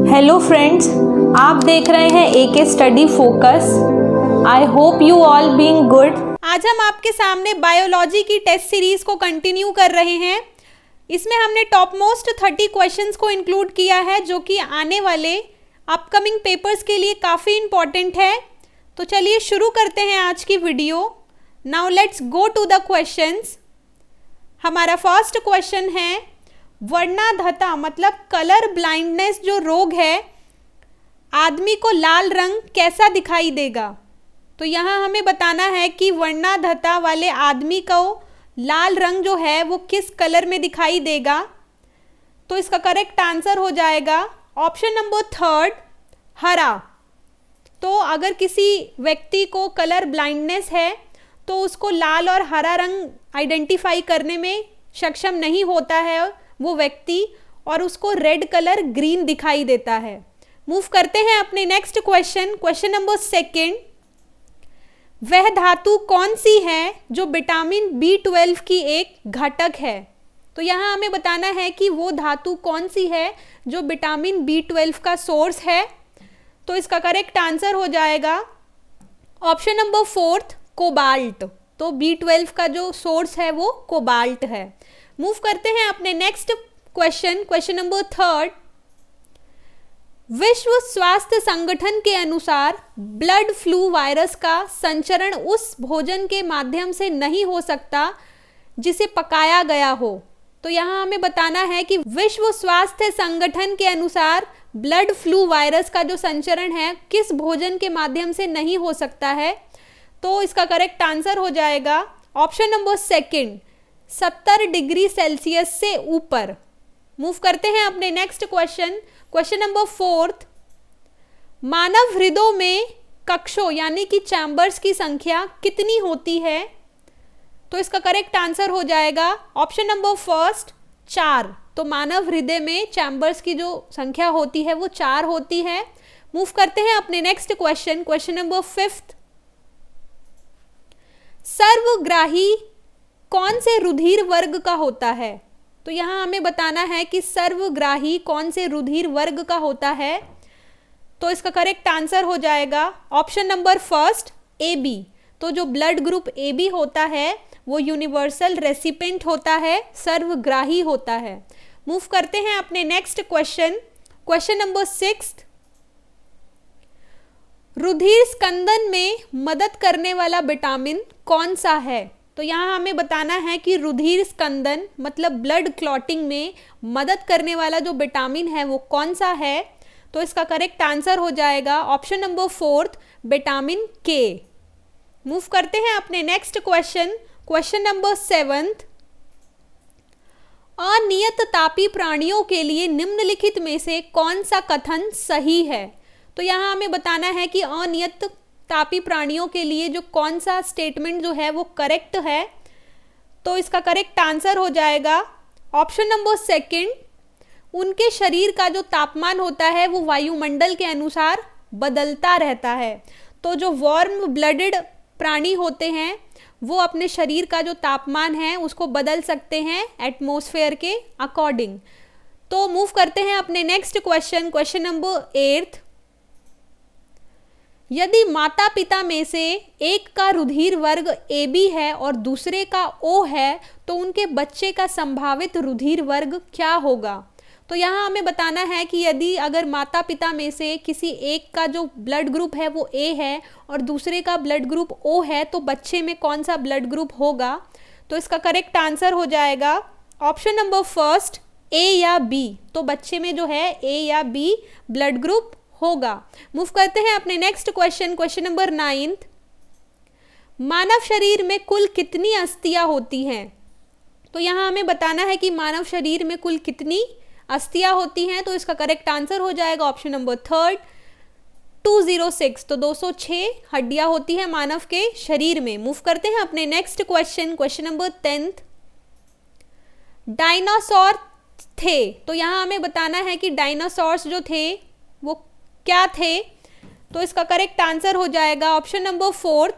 Hello friends, आप देख रहे हैं AK study focus. I hope you all being good. आज हम आपके सामने बायोलॉजी की टेस्ट सीरीज को कंटिन्यू कर रहे हैं। इसमें हमने टॉप मोस्ट 30 क्वेश्चंस को इंक्लूड किया है जो कि आने वाले अपकमिंग पेपर्स के लिए काफ़ी इम्पॉर्टेंट है। तो चलिए शुरू करते हैं आज की video. Now let's go to the questions. हमारा फर्स्ट क्वेश्चन है, वर्णांधता मतलब कलर ब्लाइंडनेस जो रोग है, आदमी को लाल रंग कैसा दिखाई देगा। तो यहाँ हमें बताना है कि वर्णांधता वाले आदमी को लाल रंग जो है वो किस कलर में दिखाई देगा। तो इसका करेक्ट आंसर हो जाएगा ऑप्शन नंबर 3, हरा। तो अगर किसी व्यक्ति को कलर ब्लाइंडनेस है तो उसको लाल और हरा रंग आइडेंटिफाई करने में सक्षम नहीं होता है वो व्यक्ति, और उसको रेड कलर ग्रीन दिखाई देता है। मूव करते हैं अपने नेक्स्ट क्वेश्चन। क्वेश्चन नंबर 2, वह धातु कौन सी है जो विटामिन B12 की एक घटक है। तो यहाँ हमें बताना है कि वो धातु कौन सी है जो विटामिन B12 का सोर्स है। तो इसका करेक्ट आंसर हो जाएगा ऑप्शन नंबर 4, कोबाल्ट। तो B12 का जो सोर्स है वो कोबाल्ट है। मूव करते हैं अपने नेक्स्ट क्वेश्चन। क्वेश्चन नंबर 3, विश्व स्वास्थ्य संगठन के अनुसार ब्लड फ्लू वायरस का संचरण उस भोजन के माध्यम से नहीं हो सकता जिसे पकाया गया हो। तो यहाँ हमें बताना है कि विश्व स्वास्थ्य संगठन के अनुसार ब्लड फ्लू वायरस का जो संचरण है किस भोजन के माध्यम से नहीं हो सकता है। तो इसका करेक्ट आंसर हो जाएगा ऑप्शन नंबर 2, 70 डिग्री सेल्सियस से ऊपर। मूव करते हैं अपने नेक्स्ट क्वेश्चन। क्वेश्चन नंबर 4, मानव हृदय में कक्षों यानी कि चैम्बर्स की संख्या कितनी होती है। तो इसका करेक्ट आंसर हो जाएगा ऑप्शन नंबर 1, 4। तो मानव हृदय में चैम्बर्स की जो संख्या होती है वो 4 होती है। मूव करते हैं अपने नेक्स्ट क्वेश्चन। क्वेश्चन नंबर 5, सर्वग्राही कौन से रुधिर वर्ग का होता है। तो यहाँ हमें बताना है कि सर्वग्राही कौन से रुधिर वर्ग का होता है। तो इसका करेक्ट आंसर हो जाएगा ऑप्शन नंबर 1, AB। तो जो ब्लड ग्रुप AB होता है वो यूनिवर्सल रेसिपिएंट होता है, सर्वग्राही होता है। मूव करते हैं अपने नेक्स्ट क्वेश्चन। क्वेश्चन नंबर 6, रुधिर स्कंदन में मदद करने वाला विटामिन कौन सा है। तो यहाँ हमें बताना है कि रुधिर स्कंदन मतलब ब्लड क्लॉटिंग में मदद करने वाला जो विटामिन है वो कौन सा है। तो इसका करेक्ट आंसर हो जाएगा option number 4, vitamin K। Move करते हैं अपने नेक्स्ट क्वेश्चन। क्वेश्चन नंबर 7, अनियत तापी प्राणियों के लिए निम्नलिखित में से कौन सा कथन सही है। तो यहाँ हमें बताना है कि अनियत तापी प्राणियों के लिए जो कौन सा स्टेटमेंट जो है वो करेक्ट है। तो इसका करेक्ट आंसर हो जाएगा ऑप्शन नंबर 2, उनके शरीर का जो तापमान होता है वो वायुमंडल के अनुसार बदलता रहता है। तो जो वार्म ब्लडेड प्राणी होते हैं वो अपने शरीर का जो तापमान है उसको बदल सकते हैं एटमॉस्फेयर के अकॉर्डिंग। तो मूव करते हैं अपने नेक्स्ट क्वेश्चन। क्वेश्चन नंबर 8, यदि माता पिता में से एक का रुधिर वर्ग AB है और दूसरे का O है तो उनके बच्चे का संभावित रुधिर वर्ग क्या होगा। तो यहाँ हमें बताना है कि यदि अगर माता पिता में से किसी एक का जो ब्लड ग्रुप है वो A है और दूसरे का ब्लड ग्रुप O है तो बच्चे में कौन सा ब्लड ग्रुप होगा। तो इसका करेक्ट आंसर हो जाएगा ऑप्शन नंबर 1, A या B। तो बच्चे में जो है A या B ब्लड ग्रुप होगा। मूव करते हैं अपने नेक्स्ट क्वेश्चन। क्वेश्चन नंबर 9, मानव शरीर में कुल कितनी अस्थियां होती हैं। तो यहाँ हमें बताना है कि मानव शरीर में कुल कितनी अस्थियां होती हैं। तो इसका करेक्ट आंसर हो जाएगा ऑप्शन नंबर 3, 206। तो 206 हड्डियां होती हैं मानव के शरीर में। मूव करते हैं अपने next question. Question number 10, dinosaur थे। तो यहाँ हमें बताना है कि डायनासोर्स जो थे वो क्या थे। तो इसका करेक्ट आंसर हो जाएगा ऑप्शन नंबर 4,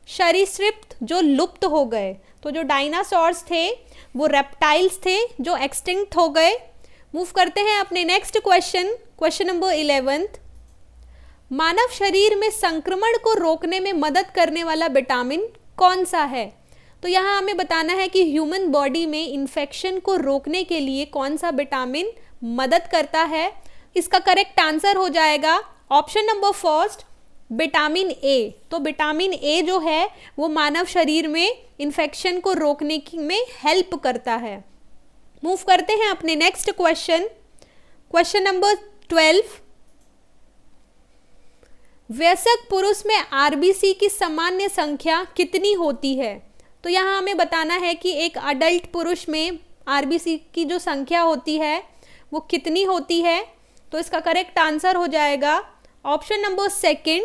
सरीसृप जो लुप्त हो गए। तो जो डायनासोर्स थे वो रेप्टाइल्स थे जो एक्सटिंक्ट हो गए। मूव करते हैं अपने next question. Question number 11th, मानव शरीर में संक्रमण को रोकने में मदद करने वाला विटामिन कौन सा है? तो यहाँ हमें बताना है कि ह्यूमन बॉडी में इन्फेक्शन को रोकने के लिए कौन सा विटामिन मदद करता है। इसका करेक्ट आंसर हो जाएगा option number first, vitamin A. तो विटामिन ए जो है वो मानव शरीर में इन्फेक्शन को रोकने में हेल्प करता है। मूव करते हैं अपने नेक्स्ट क्वेश्चन, क्वेश्चन नंबर 12, वयस्क पुरुष में आरबीसी की सामान्य संख्या कितनी होती है? तो यहाँ हमें बताना है कि एक अडल्ट पुरुष में आरबीसी की जो संख्या होती है वो कितनी होती है। तो इसका करेक्ट आंसर हो जाएगा ऑप्शन नंबर सेकंड,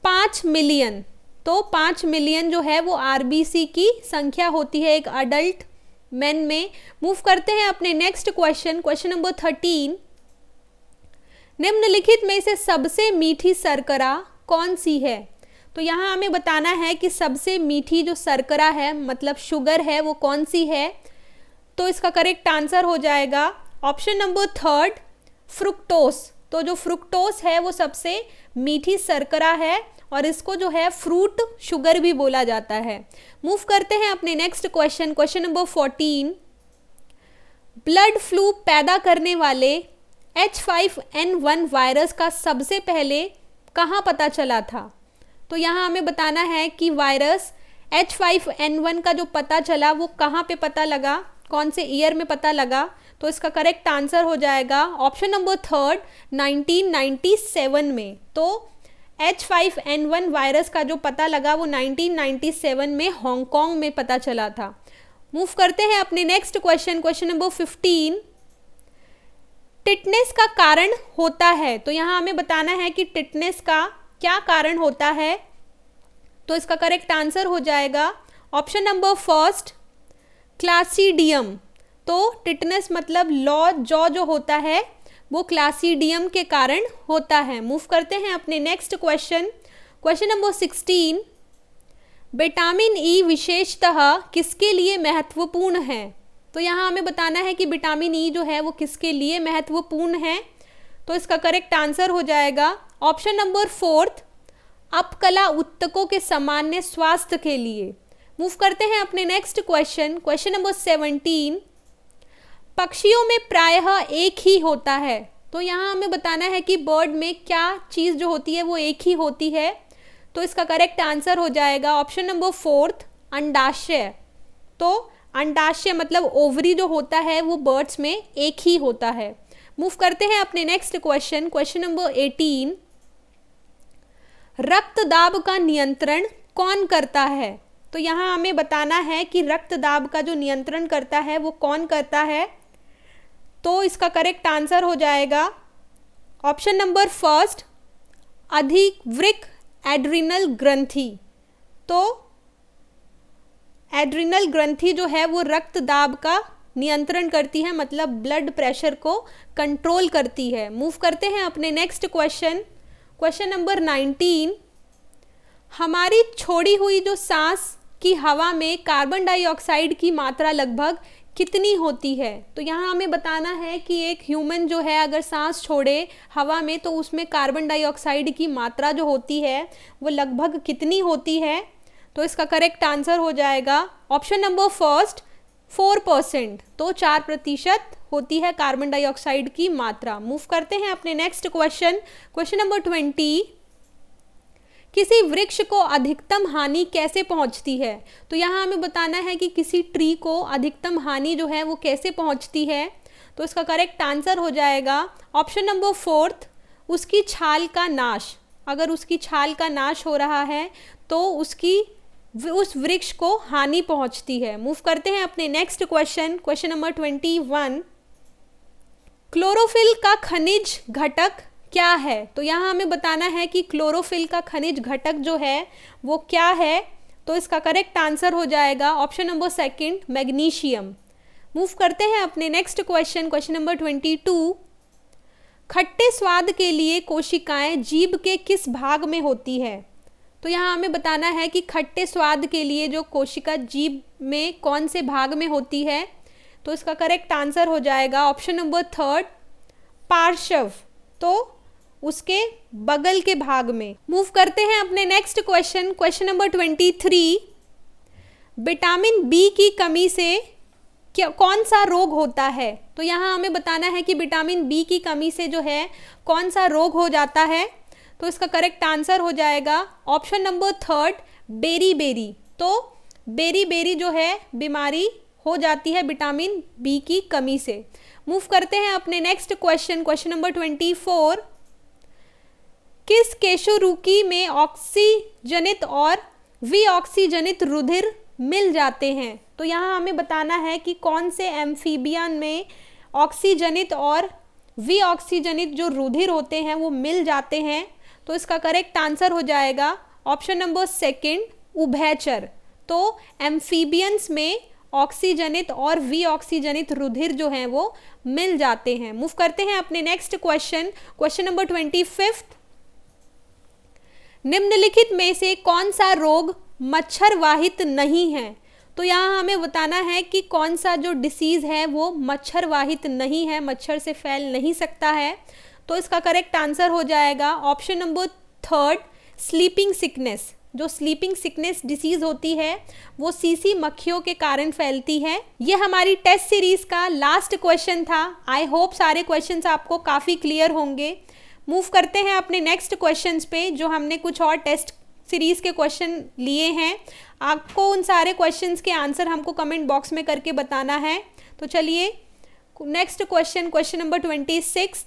5 मिलियन। तो 5 मिलियन जो है वो आरबीसी की संख्या होती है एक अडल्ट मैन में। मूव करते हैं अपने नेक्स्ट क्वेश्चन, क्वेश्चन नंबर 13, निम्नलिखित में से सबसे मीठी शर्करा कौन सी है? तो यहाँ हमें बताना है कि सबसे मीठी जो शर्करा है मतलब शुगर है वो कौन सी है। तो इसका करेक्ट आंसर हो जाएगा ऑप्शन नंबर थर्ड, फ्रुक्टोस। तो जो फ्रुक्टोस है वो सबसे मीठी शर्करा है और इसको जो है फ्रूट शुगर भी बोला जाता है। मूव करते हैं अपने next question, question number 14, blood flu पैदा करने वाले H5N1 वायरस का सबसे पहले कहाँ पता चला था? तो यहाँ हमें बताना है कि वायरस H5N1 का जो पता चला वो कहाँ पे पता लगा, कौन से ईयर में पता लगा। तो इसका करेक्ट आंसर हो जाएगा ऑप्शन नंबर थर्ड, 1997 में। तो H5N1 वायरस का जो पता लगा वो 1997 में हांगकांग में पता चला था। मूव करते हैं अपने next question, question number 15, tetanus का कारण होता है। तो यहाँ हमें बताना है कि टिटनेस का क्या कारण होता है। तो इसका करेक्ट आंसर हो जाएगा ऑप्शन नंबर फर्स्ट, क्लासिडियम। तो टिटनेस मतलब जॉ जो होता है वो क्लासिडियम के कारण होता है। मूव करते हैं अपने next question, question number 16, vitamin E विशेषतः किसके लिए महत्वपूर्ण है? तो यहाँ हमें बताना है कि विटामिन ई जो है वो किसके लिए महत्वपूर्ण है। तो इसका करेक्ट आंसर हो जाएगा ऑप्शन नंबर फोर्थ, अपकला ऊतकों के सामान्य स्वास्थ्य के लिए। मूव करते हैं अपने नेक्स्ट क्वेश्चन, क्वेश्चन नंबर 17, पक्षियों में प्रायः एक ही होता है। तो यहाँ हमें बताना है कि बर्ड में क्या चीज़ जो होती है वो एक ही होती है। तो इसका करेक्ट आंसर हो जाएगा ऑप्शन नंबर फोर्थ, अंडाशय। तो अंडाशय मतलब ओवरी जो होता है वो बर्ड्स में एक ही होता है। मूव करते हैं अपने नेक्स्ट क्वेश्चन, क्वेश्चन नंबर 18, रक्त दाब का नियंत्रण कौन करता है? तो यहाँ हमें बताना है कि रक्त दाब का जो नियंत्रण करता है वो कौन करता है। तो इसका करेक्ट आंसर हो जाएगा ऑप्शन नंबर फर्स्ट, अधिवृक्क एड्रिनल ग्रंथि। तो एड्रिनल ग्रंथि जो है वो रक्त दाब का नियंत्रण करती है, मतलब ब्लड प्रेशर को कंट्रोल करती है। मूव करते हैं अपने नेक्स्ट क्वेश्चन, क्वेश्चन नंबर 19, हमारी छोड़ी हुई जो सांस की हवा में कार्बन डाइऑक्साइड की मात्रा लगभग कितनी होती है? तो यहाँ हमें बताना है कि एक ह्यूमन जो है अगर सांस छोड़े हवा में तो उसमें कार्बन डाइऑक्साइड की मात्रा जो होती है वो लगभग कितनी होती है। तो इसका करेक्ट आंसर हो जाएगा ऑप्शन नंबर फर्स्ट, 4%। तो 4% होती है कार्बन डाइऑक्साइड की मात्रा। मूव करते हैं अपने नेक्स्ट क्वेश्चन, क्वेश्चन नंबर 20, किसी वृक्ष को अधिकतम हानि कैसे पहुंचती है? तो यहाँ हमें बताना है कि किसी ट्री को अधिकतम हानि जो है वो कैसे पहुंचती है। तो इसका करेक्ट आंसर हो जाएगा ऑप्शन नंबर फोर्थ, उसकी छाल का नाश। अगर उसकी छाल का नाश हो रहा है तो उस वृक्ष को हानि पहुंचती है। मूव करते हैं अपने next question, question number 21, chlorophyll का खनिज घटक क्या है? तो यहाँ हमें बताना है कि क्लोरोफिल का खनिज घटक जो है वो क्या है। तो इसका करेक्ट आंसर हो जाएगा option number second, magnesium. Move करते हैं अपने नेक्स्ट क्वेश्चन, क्वेश्चन नंबर 22, खट्टे स्वाद के लिए कोशिकाएं जीभ के किस भाग में होती है? तो यहाँ हमें बताना है कि खट्टे स्वाद के लिए जो कोशिका जीभ में कौन से भाग में होती है। तो इसका करेक्ट आंसर हो जाएगा ऑप्शन नंबर थर्ड, पार्श्व, तो उसके बगल के भाग में। मूव करते हैं अपने next question, question number 23। Vitamin B की कमी से कौन सा रोग होता है? तो यहाँ हमें बताना है कि विटामिन बी की कमी से जो है कौन सा रोग हो जाता है। तो इसका करेक्ट आंसर हो जाएगा ऑप्शन नंबर 3, बेरी। तो बेरी जो है बीमारी हो जाती है विटामिन बी की कमी से। मूव करते हैं अपने नेक्स्ट क्वेश्चन, क्वेश्चन नंबर 24। किस केशुरुकी में ऑक्सीजनित और विऑक्सीजनित रुधिर मिल जाते हैं? तो यहाँ हमें बताना है कि कौन से एम्फीबियन में ऑक्सीजनित और विऑक्सीजनित जो रुधिर होते हैं वो मिल जाते हैं। तो इसका करेक्ट आंसर हो जाएगा ऑप्शन नंबर 2, उभयचर। तो एम्फीबियंस में ऑक्सीजनित और विऑक्सीजनित रुधिर जो हैं वो मिल जाते हैं। मूव करते हैं अपने नेक्स्ट क्वेश्चन, क्वेश्चन नंबर 25। निम्नलिखित में से कौन सा रोग मच्छर वाहित नहीं है? तो यहाँ हमें बताना है कि कौन सा जो डिसीज़ है वो मच्छर वाहित नहीं है, मच्छर से फैल नहीं सकता है। तो इसका करेक्ट आंसर हो जाएगा ऑप्शन नंबर 3, स्लीपिंग सिकनेस। जो स्लीपिंग सिकनेस डिसीज़ होती है वो सीसी मक्खियों के कारण फैलती है। ये हमारी टेस्ट सीरीज़ का लास्ट क्वेश्चन था। आई होप सारे क्वेश्चंस आपको काफ़ी क्लियर होंगे। मूव करते हैं अपने नेक्स्ट क्वेश्चंस पे, जो हमने कुछ और टेस्ट सीरीज़ के क्वेश्चन लिए हैं। आपको उन सारे क्वेश्चंस के आंसर हमको कमेंट बॉक्स में करके बताना है। तो चलिए नेक्स्ट क्वेश्चन, क्वेश्चन नंबर 26।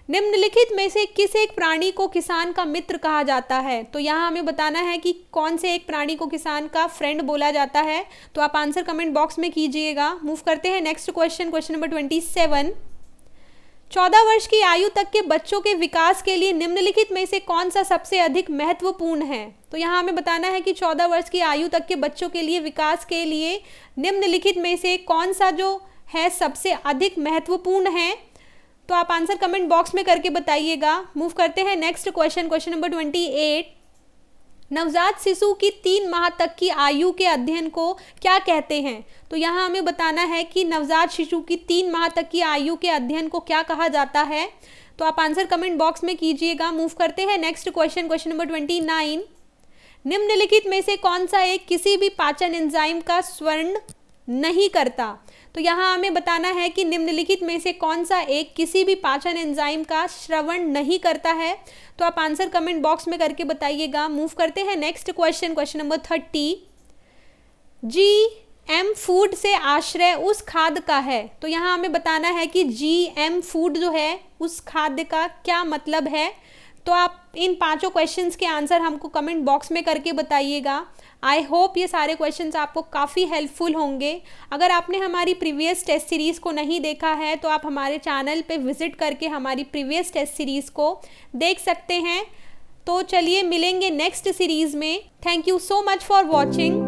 निम्नलिखित में से किस एक प्राणी को किसान का मित्र कहा जाता है? तो यहाँ हमें बताना है कि कौन से एक प्राणी को किसान का फ्रेंड बोला जाता है। तो आप आंसर कमेंट बॉक्स में कीजिएगा। मूव करते हैं नेक्स्ट क्वेश्चन, क्वेश्चन नंबर 27। 14 वर्ष की आयु तक के बच्चों के विकास के लिए निम्नलिखित में से कौन सा सबसे अधिक महत्वपूर्ण है? तो यहाँ हमें बताना है कि 14 वर्ष की आयु तक के बच्चों के लिए विकास के लिए निम्नलिखित में से कौन सा जो है सबसे अधिक महत्वपूर्ण है। तो आप आंसर कमेंट बॉक्स में करके बताइएगा। मूव करते हैं नेक्स्ट क्वेश्चन, क्वेश्चन नंबर 28। नवजात शिशु की 3 माह तक की आयु के अध्ययन को क्या कहते हैं? तो यहाँ हमें बताना है कि नवजात शिशु की 3 माह तक की आयु के अध्ययन को क्या कहा जाता है। तो आप आंसर कमेंट बॉक्स में कीजिएगा। मूव करते हैं नेक्स्ट क्वेश्चन, क्वेश्चन नंबर 29। निम्नलिखित में से कौन सा एक किसी भी पाचन एंजाइम का स्वर्ण नहीं करता? तो यहाँ हमें बताना है कि निम्नलिखित में से कौन सा एक किसी भी पाचन एंजाइम का श्रवण नहीं करता है। तो आप आंसर कमेंट बॉक्स में करके बताइएगा। मूव करते हैं next question, question number 30। GM food से आश्रय उस खाद्य का है। तो यहाँ हमें बताना है कि GM फूड जो है उस खाद्य का क्या मतलब है। तो आप इन 5 क्वेश्चंस के आंसर हमको कमेंट बॉक्स में करके बताइएगा। आई होप ये सारे क्वेश्चंस आपको काफ़ी हेल्पफुल होंगे। अगर आपने हमारी प्रीवियस टेस्ट सीरीज़ को नहीं देखा है तो आप हमारे चैनल पे विज़िट करके हमारी प्रीवियस टेस्ट सीरीज़ को देख सकते हैं। तो चलिए मिलेंगे नेक्स्ट सीरीज़ में। Thank you so much for watching.